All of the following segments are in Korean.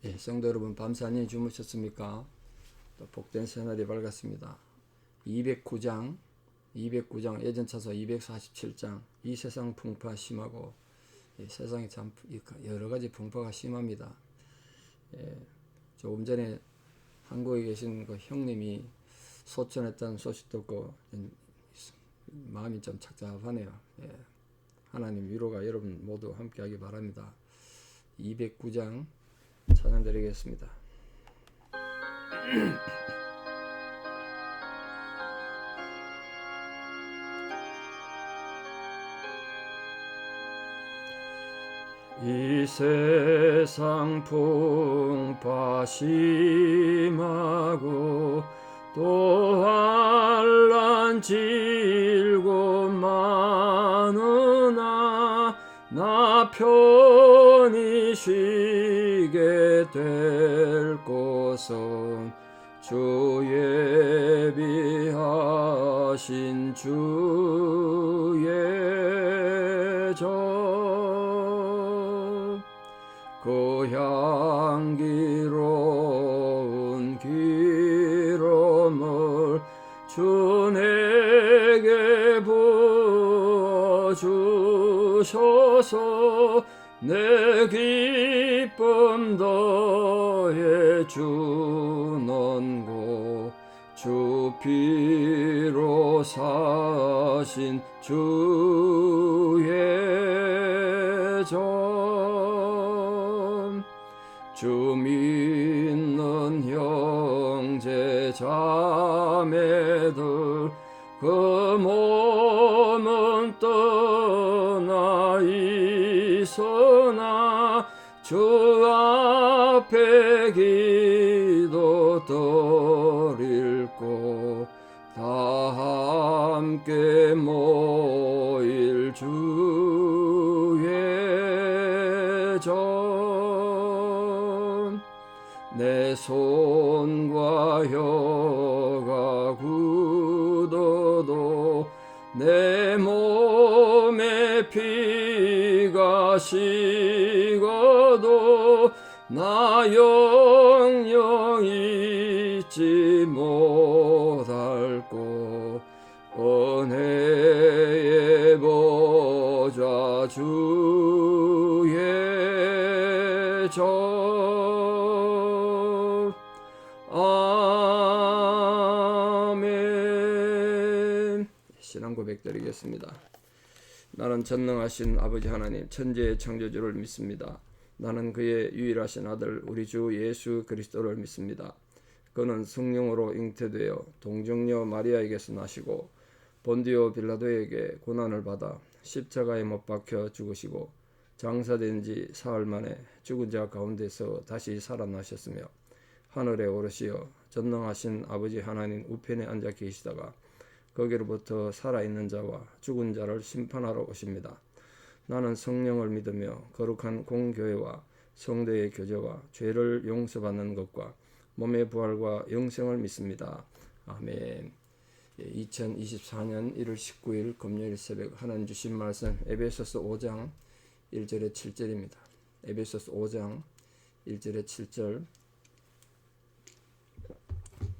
예, 성도 여러분, 밤새 안녕히 주무셨습니까? 또 복된 새날이 밝았습니다. 209장 예전 차서 247장 이 세상 풍파 심하고, 세상에 참 여러 가지 풍파가 심합니다. 조금 전에 한국에 계신 그 형님이 소천했다는 소식 듣고 마음이 좀 착잡하네요. 하나님 위로가 여러분 모두 함께하기 바랍니다. 209장 찬양드리겠습니다. 이 세상 풍파 심하고 또 환난 질고 많으나 나 편히 쉬게 될 곳은 주 예비하신 주의 전 그 향기로운 기름을 주 내게 부어주셔서 내 기쁨 더해 주는 곳 주 피로 사신 주의 전 주 믿는 형제 자매들 그 몸은 떠나 있으나 주 앞에 기도 드릴 곳 다 함께 모일 주의 전 내 손과 혀가 굳어도 내 몸에 피가 식어도 나 영영 잊지 못할 곳 은혜의 보좌 주의 전 아멘. 신앙 고백 드리겠습니다. 나는 전능하신 아버지 하나님 천지의 창조주를 믿습니다. 나는 그의 유일하신 아들 우리 주 예수 그리스도를 믿습니다. 그는 성령으로 잉태되어 동정녀 마리아에게서 나시고 본디오 빌라도에게 고난을 받아 십자가에 못 박혀 죽으시고 장사된 지 사흘 만에 죽은 자 가운데서 다시 살아나셨으며 하늘에 오르시어 전능하신 아버지 하나님 우편에 앉아 계시다가 거기로부터 살아있는 자와 죽은 자를 심판하러 오십니다. 나는 성령을 믿으며 거룩한 공교회와 성도의 교제와 죄를 용서받는 것과 몸의 부활과 영생을 믿습니다. 아멘. 2024년 1월 19일 금요일 새벽 하나님 주신 말씀 에베소서 5장 1절에 7절입니다. 에베소서 5장 1절에 7절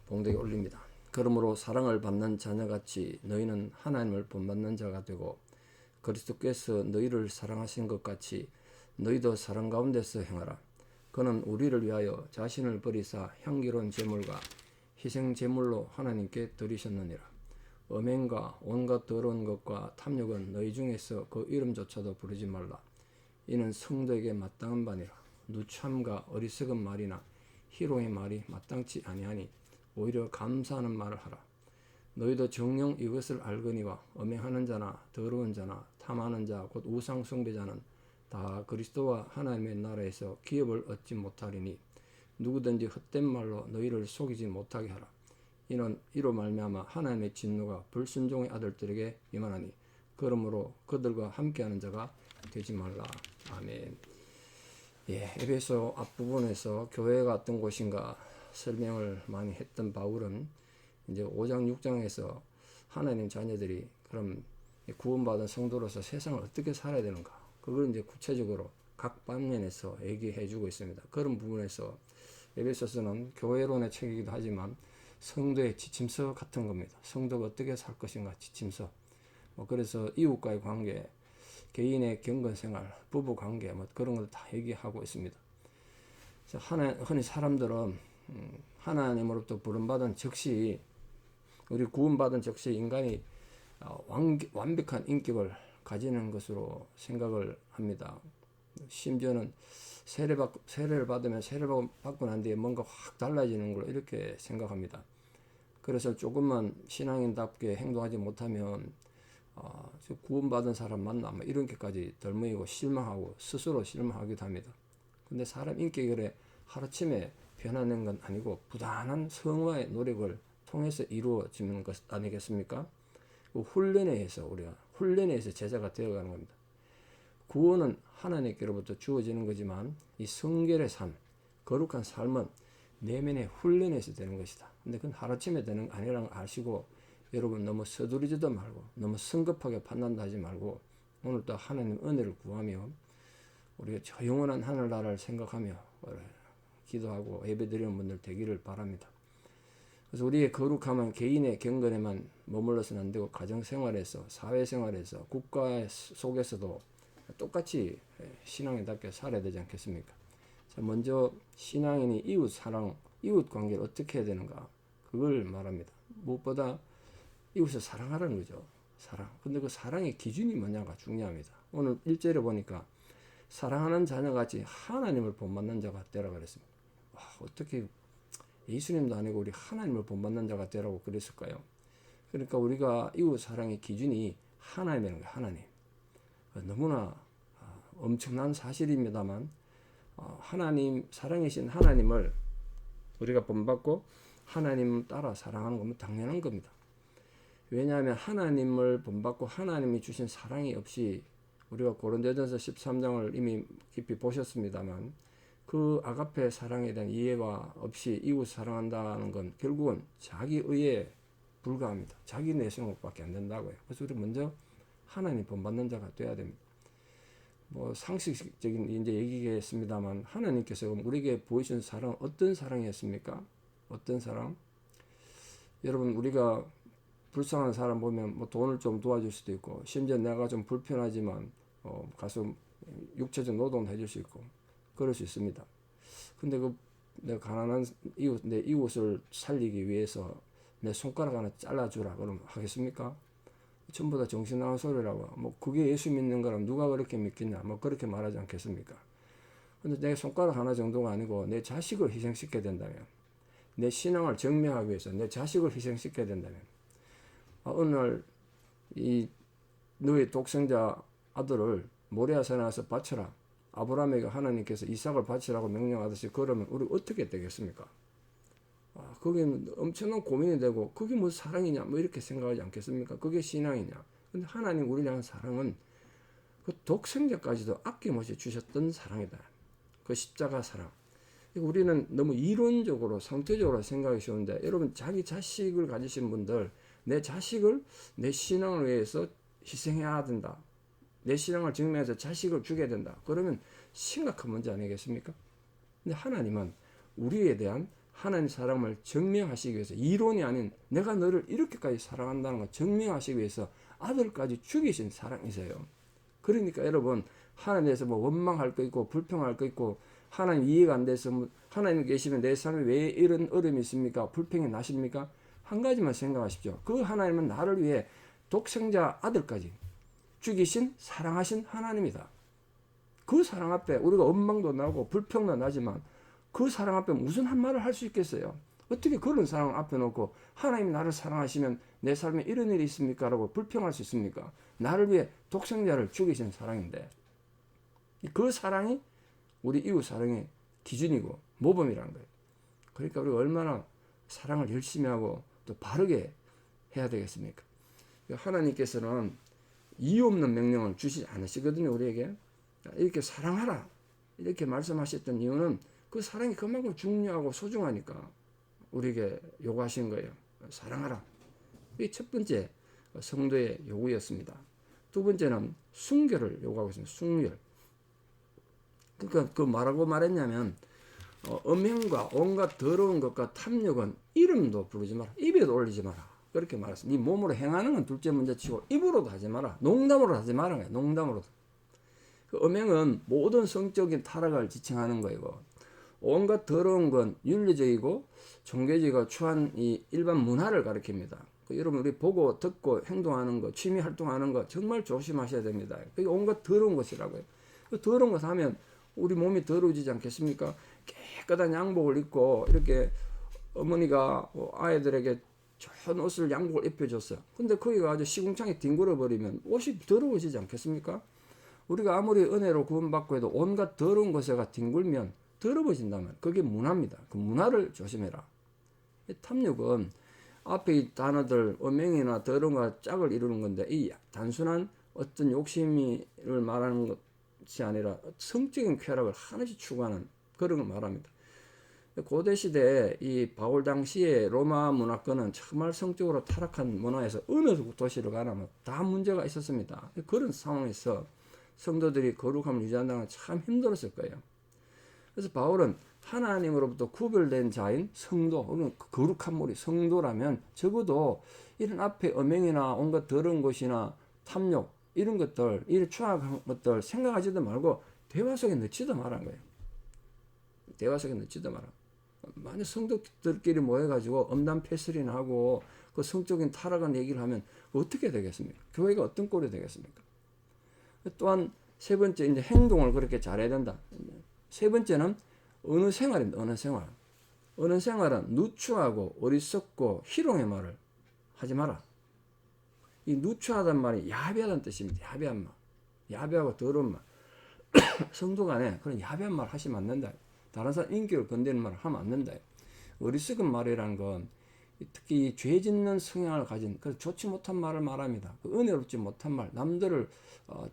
봉독에 올립니다. 그러므로 사랑을 받는 자녀같이 너희는 하나님을 본받는 자가 되고 그리스도께서 너희를 사랑하신 것 같이 너희도 사랑 가운데서 행하라. 그는 우리를 위하여 자신을 버리사 향기로운 제물과 희생 제물로 하나님께 드리셨느니라. 음행과 온갖 더러운 것과 탐욕은 너희 중에서 그 이름조차도 부르지 말라. 이는 성도에게 마땅한 바니라. 누참과 어리석은 말이나 희롱의 말이 마땅치 아니하니 오히려 감사하는 말을 하라. 너희도 정녕 이것을 알거니와 음행하는 자나 더러운 자나 탐하는 자 곧 우상 숭배자는 다 그리스도와 하나님의 나라에서 기업을 얻지 못하리니 누구든지 헛된 말로 너희를 속이지 못하게 하라. 이는 이로 말미암아 하나님의 진노가 불순종의 아들들에게 임하나니 그러므로 그들과 함께하는 자가 되지 말라. 아멘. 에베소 앞부분에서 교회가 어떤 곳인가 설명을 많이 했던 바울은 이제 5장 6장에서 하나님 자녀들이 그럼 구원받은 성도로서 세상을 어떻게 살아야 되는가 그걸 이제 구체적으로 각 방면에서 얘기해 주고 있습니다. 그런 부분에서 에베소서는 교회론의 책이기도 하지만 성도의 지침서 같은 겁니다. 성도가 어떻게 살 것인가 지침서. 그래서 이웃과의 관계, 개인의 경건생활, 부부관계 그런 걸 다 얘기하고 있습니다. 흔히 사람들은 하나님으로부터 부름받은 즉시, 우리 구원받은 즉시 인간이 완벽한 인격을 가지는 것으로 생각을 합니다. 심지어는 세례를 받으면 세례를 받고 난 뒤에 뭔가 확 달라지는 걸 이렇게 생각합니다. 그래서 조금만 신앙인답게 행동하지 못하면 구원받은 사람 만나 이렇게까지 덜먹이고 실망하고 스스로 실망하기도 합니다. 근데 사람 인격이 하루아침에 변하는 건 아니고 부단한 성화의 노력을 통해서 이루어지는 것 아니겠습니까? 훈련에 의해서 우리가 제자가 되어가는 겁니다. 구원은 하나님께로부터 주어지는 거지만 이 성결의 삶, 거룩한 삶은 내면의 훈련에서 되는 것이다. 근데 그건 하루아침에 되는 거 아니라는 걸 아시고 여러분 너무 서두르지도 말고 너무 성급하게 판단도 하지 말고 오늘도 하나님 은혜를 구하며 우리가 저 영원한 하늘나라를 생각하며 기도하고 예배드리는 분들 되기를 바랍니다. 그래서 우리의 거룩함은 개인의 경건에만 머물러서는 안 되고 가정생활에서, 사회생활에서, 국가 속에서도 똑같이 신앙인답게 살아야 되지 않겠습니까? 자, 먼저 신앙인이 이웃 사랑, 이웃 관계를 어떻게 해야 되는가? 그걸 말합니다. 무엇보다 이웃을 사랑하라는 거죠. 사랑. 근데 그 사랑의 기준이 뭐냐가 중요합니다. 오늘 1절에 보니까 사랑하는 자녀같이 하나님을 본받는 자가 되라 그랬습니다. 와, 어떻게 예수님도 아니고 우리 하나님을 본받는 자가 되라고 그랬을까요? 그러니까 우리가 이웃 사랑의 기준이 하나님이라는 거예요. 하나님. 너무나 엄청난 사실입니다만 하나님, 사랑이신 하나님을 우리가 본받고 하나님 따라 사랑하는 건 당연한 겁니다. 왜냐하면 하나님을 본받고 하나님이 주신 사랑이 없이 우리가 고린도전서 13장을 이미 깊이 보셨습니다만 그 아가페 사랑에 대한 이해가 없이 이웃 사랑한다는 건 결국은 자기 의에 불과합니다. 자기 내성밖에 안 된다고요. 그래서 우리 먼저 하나님 본받는 자가 돼야 됩니다. 상식적인 이제 얘기겠습니다만 하나님께서 우리에게 보이신 사랑 어떤 사랑이었습니까? 어떤 사랑? 여러분 우리가 불쌍한 사람 보면 돈을 좀 도와줄 수도 있고 심지어 내가 좀 불편하지만 가서 육체적 노동도 해줄 수 있고 그럴 수 있습니다. 근데 내가 가난한 내 이웃을 살리기 위해서 내 손가락 하나 잘라주라 그러면 하겠습니까? 전부 다 정신 나간 소리라고. 그게 예수 믿는 거라면 누가 그렇게 믿겠냐? 그렇게 말하지 않겠습니까? 근데 내 손가락 하나 정도가 아니고 내 자식을 희생시켜야 된다면, 내 신앙을 증명하기 위해서 내 자식을 희생시켜야 된다면, 어느 날 너의 독생자 아들을 모리아산에 가서 바쳐라. 아브라함에게 하나님께서 이삭을 바치라고 명령하듯이 그러면 우리 어떻게 되겠습니까? 그게 엄청난 고민이 되고 그게 무슨 사랑이냐 이렇게 생각하지 않겠습니까? 그게 신앙이냐? 근데 하나님 우리를 향한 사랑은 그 독생자까지도 아낌없이 주셨던 사랑이다. 그 십자가 사랑. 우리는 너무 이론적으로 상투적으로 생각이 쉬운데 여러분 자기 자식을 가지신 분들 내 자식을 내 신앙을 위해서 희생해야 된다. 내 신앙을 증명해서 자식을 죽여야 된다. 그러면 심각한 문제 아니겠습니까? 근데 하나님은 우리에 대한 하나님 사랑을 증명하시기 위해서 이론이 아닌 내가 너를 이렇게까지 사랑한다는 걸 증명하시기 위해서 아들까지 죽이신 사랑이세요. 그러니까 여러분 하나님에 대해서 원망할 거 있고 불평할 거 있고 하나님 이해가 안 돼서 하나님 계시면 내 삶에 왜 이런 어려움이 있습니까? 불평이 나십니까? 한 가지만 생각하십시오. 그 하나님은 나를 위해 독생자 아들까지 죽이신 사랑하신 하나님이다. 그 사랑 앞에 우리가 원망도 나고 불평도 나지만 그 사랑 앞에 무슨 한 말을 할 수 있겠어요? 어떻게 그런 사랑 앞에 놓고 하나님이 나를 사랑하시면 내 삶에 이런 일이 있습니까? 라고 불평할 수 있습니까? 나를 위해 독생자를 죽이신 사랑인데 그 사랑이 우리 이웃 사랑의 기준이고 모범이라는 거예요. 그러니까 우리가 얼마나 사랑을 열심히 하고 또 바르게 해야 되겠습니까? 하나님께서는 이유 없는 명령을 주시지 않으시거든요. 우리에게 이렇게 사랑하라 이렇게 말씀하셨던 이유는 그 사랑이 그만큼 중요하고 소중하니까 우리에게 요구하신 거예요. 사랑하라. 이게 첫 번째 성도의 요구였습니다. 두 번째는 순결을 요구하고 있습니다. 순결. 그러니까 그 뭐라고 말했냐면 음행과 온갖 더러운 것과 탐욕은 이름도 부르지 마라. 입에도 올리지 마라. 그렇게 말했습니다. 네 몸으로 행하는 건 둘째 문제 치고 입으로도 하지 마라. 농담으로 하지 마라. 농담으로도. 그 음행은 모든 성적인 타락을 지칭하는 거이고, 온갖 더러운 건 윤리적이고 종교주의가 추한 이 일반 문화를 가리킵니다. 여러분 우리 보고 듣고 행동하는 거, 취미 활동하는 거 정말 조심하셔야 됩니다. 그게 온갖 더러운 것이라고요. 그 더러운 것 하면 우리 몸이 더러워지지 않겠습니까? 깨끗한 양복을 입고 이렇게 어머니가 아이들에게 좋은 옷을 양복을 입혀줬어요. 근데 거기가 아주 시궁창에 뒹굴어 버리면 옷이 더러워지지 않겠습니까? 우리가 아무리 은혜로 구원받고 해도 온갖 더러운 것에가 뒹굴면 더러워진다면 그게 문화입니다. 그 문화를 조심해라. 탐욕은 앞에 이 단어들 음행이나 더러움과 짝을 이루는 건데 이 단순한 어떤 욕심을 말하는 것이 아니라 성적인 쾌락을 하나씩 추구하는 그런 걸 말합니다. 고대 시대 이 바울 당시에 로마 문화권은 정말 성적으로 타락한 문화에서 어느 도시를 가나 다 문제가 있었습니다. 그런 상황에서 성도들이 거룩함을 유지한다는 건 참 힘들었을 거예요. 그래서 바울은 하나님으로부터 구별된 자인 성도, 거룩한 무리 성도라면 적어도 이런 앞에 음행이나 온갖 더러운 것이나 탐욕 이런 것들, 이런 추악한 것들 생각하지도 말고 대화 속에 넣지도 말한 거예요. 대화 속에 넣지도 마라. 만약 성도들끼리 모여가지고 음담패설이나 하고 그 성적인 타락한 얘기를 하면 어떻게 되겠습니까? 교회가 어떤 꼴이 되겠습니까? 또한 세 번째 이제 행동을 그렇게 잘해야 된다. 세 번째는 어느 생활입니다. 어느 생활. 어느 생활은 누추하고 어리석고 희롱의 말을 하지 마라. 이 누추하단 말이 야비하다는 뜻입니다. 야비한 말. 야비하고 더러운 말. 성도 간에 그런 야비한 말 하시면 안 된다. 다른 사람 인격을 건드리는 말을 하면 안 된다. 어리석은 말이라는 건 특히 죄 짓는 성향을 가진 그 좋지 못한 말을 말합니다. 그 은혜롭지 못한 말, 남들을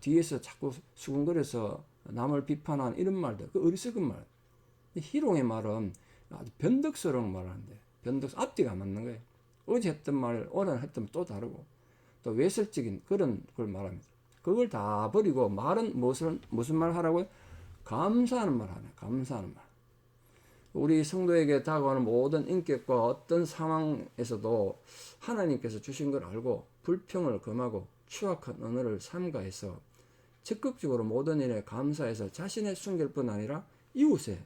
뒤에서 자꾸 수군거려서 남을 비판하는 이런 말들, 그 어리석은 말. 희롱의 말은 아주 변덕스러운 말을 하는데 앞뒤가 안 맞는 거예요. 어제 했던 말 오늘 했던 또 다르고 또 외설적인 그런 걸 말합니다. 그걸 다 버리고 말은 무슨 말 하라고요? 감사하는 말 하네. 감사하는 말. 우리 성도에게 다가오는 모든 인격과 어떤 상황에서도 하나님께서 주신 걸 알고 불평을 금하고 추악한 언어를 삼가해서 적극적으로 모든 일에 감사해서 자신의 순결뿐 아니라 이웃의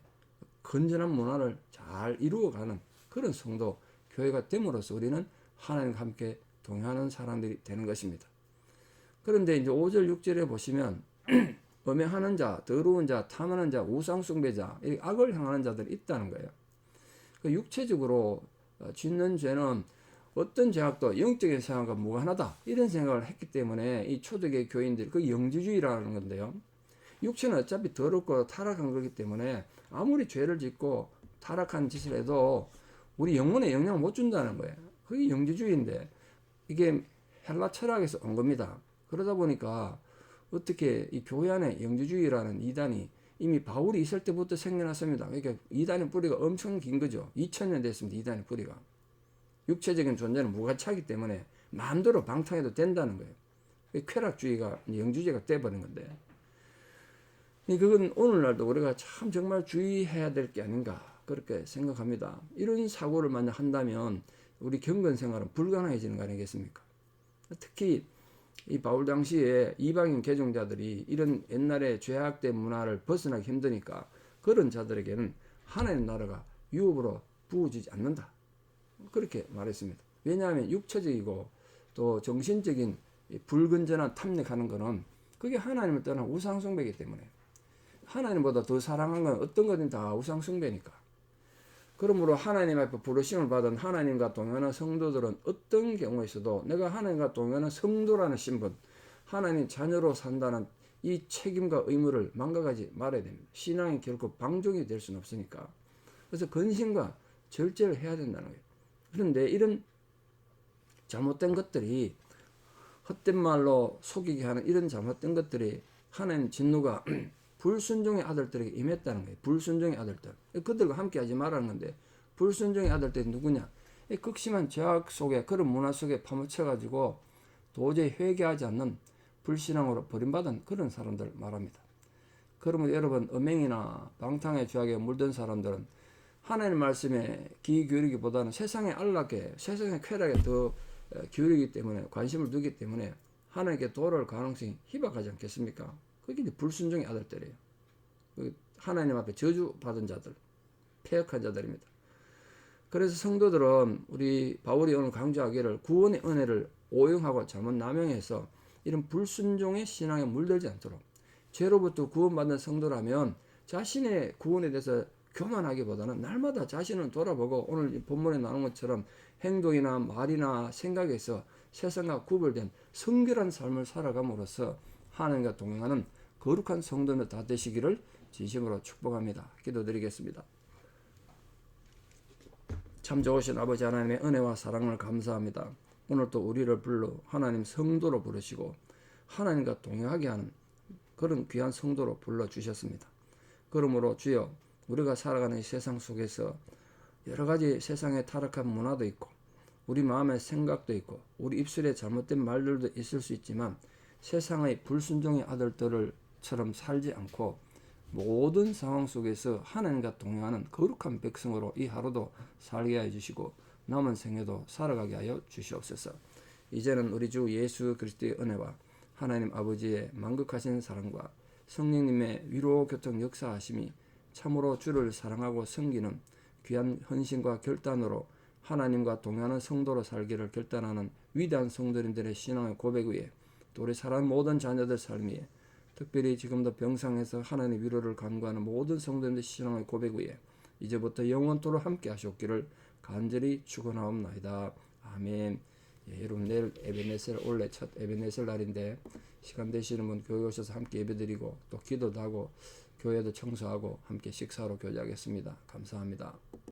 건전한 문화를 잘 이루어가는 그런 성도 교회가 됨으로써 우리는 하나님과 함께 동행하는 사람들이 되는 것입니다. 그런데 이제 5절 6절에 보시면 음행하는 자, 더러운 자, 탐하는 자, 우상숭배자, 이 악을 행하는 자들이 있다는 거예요. 그 육체적으로 짓는 죄는 어떤 죄악도 영적인 생각과 무관하다 이런 생각을 했기 때문에 이 초대교회 교인들이 그 영지주의라는 건데요. 육체는 어차피 더럽고 타락한 거기 때문에 아무리 죄를 짓고 타락한 짓을 해도 우리 영혼에 영향을 못 준다는 거예요. 그게 영지주의인데 이게 헬라 철학에서 온 겁니다. 그러다 보니까 어떻게 이 교회 안에 영지주의라는 이단이 이미 바울이 있을 때부터 생겨났습니다. 그러니까 이단의 뿌리가 엄청 긴 거죠. 2000년 됐습니다. 이단의 뿌리가. 육체적인 존재는 무가치하기 때문에 마음대로 방탕해도 된다는 거예요. 쾌락주의가 영지주의가 돼버린 건데 그건 오늘날도 우리가 참 정말 주의해야 될 게 아닌가 그렇게 생각합니다. 이런 사고를 만약 한다면 우리 경건 생활은 불가능해지는 거 아니겠습니까? 특히 이 바울 당시에 이방인 개종자들이 이런 옛날의 죄악된 문화를 벗어나기 힘드니까 그런 자들에게는 하나님 나라가 유업으로 부어지지 않는다. 그렇게 말했습니다. 왜냐하면 육체적이고 또 정신적인 불건전한 탐닉하는 것은 그게 하나님을 떠난 우상숭배이기 때문에 하나님보다 더 사랑하는 건 어떤 거든 다 우상숭배니까. 그러므로 하나님 앞에 부르심을 받은 하나님과 동행하는 성도들은 어떤 경우에서도 내가 하나님과 동행하는 성도라는 신분, 하나님 자녀로 산다는 이 책임과 의무를 망각하지 말아야 됩니다. 신앙이 결코 방종이 될 수는 없으니까. 그래서 근심과 절제를 해야 된다는 거예요. 그런데 이런 잘못된 것들이 헛된 말로 속이게 하는 이런 잘못된 것들이 하나님 진노가 불순종의 아들들에게 임했다는 거예요. 불순종의 아들들. 그들과 함께 하지 말라는 건데 불순종의 아들들이 누구냐? 극심한 죄악 속에 그런 문화 속에 파묻혀가지고 도저히 회개하지 않는 불신앙으로 버림받은 그런 사람들 말합니다. 그러면 여러분 음행이나 방탕의 죄악에 물든 사람들은 하나님 말씀에 귀 기울이기보다는 세상의 안락에 세상의 쾌락에 더 기울이기 때문에 관심을 두기 때문에 하나님께 돌아올 가능성이 희박하지 않겠습니까? 그게 이제 불순종의 아들들이에요. 하나님 앞에 저주받은 자들, 폐역한 자들입니다. 그래서 성도들은 우리 바울이 오늘 강조하기를 구원의 은혜를 오용하고 잘못 남용해서 이런 불순종의 신앙에 물들지 않도록, 죄로부터 구원받는 성도라면 자신의 구원에 대해서 교만하기보다는 날마다 자신을 돌아보고 오늘 본문에 나온 것처럼 행동이나 말이나 생각에서 세상과 구별된 성결한 삶을 살아감으로써 하나님과 동행하는 거룩한 성도들 다 되시기를 진심으로 축복합니다. 기도드리겠습니다. 참 좋으신 아버지 하나님의 은혜와 사랑을 감사합니다. 오늘 또 우리를 불러 하나님 성도로 부르시고 하나님과 동행하게 하는 그런 귀한 성도로 불러주셨습니다. 그러므로 주여, 우리가 살아가는 이 세상 속에서 여러 가지 세상의 타락한 문화도 있고 우리 마음의 생각도 있고 우리 입술에 잘못된 말들도 있을 수 있지만 세상의 불순종의 아들들처럼 살지 않고 모든 상황 속에서 하나님과 동행하는 거룩한 백성으로 이 하루도 살게 하여 주시고 남은 생애도 살아가게 하여 주시옵소서. 이제는 우리 주 예수 그리스도의 은혜와 하나님 아버지의 만극하신 사랑과 성령님의 위로 교통 역사하심이 참으로 주를 사랑하고 섬기는 귀한 헌신과 결단으로 하나님과 동행하는 성도로 살기를 결단하는 위대한 성도님들의 신앙의 고백 위에 또 우리 사랑하는 모든 자녀들 삶 위에 특별히 지금도 병상에서 하나님의 위로를 간구하는 모든 성도님들의 신앙의 고백 위에 이제부터 영원토록 함께 하시옵기를 간절히 축원하옵나이다. 아멘. 예, 여러분 내일 에베네셀 올해 첫 에베네셀 날인데 시간 되시는 분 교회 오셔서 함께 예배드리고 또 기도도 하고 교회도 청소하고 함께 식사로 교제하겠습니다. 감사합니다.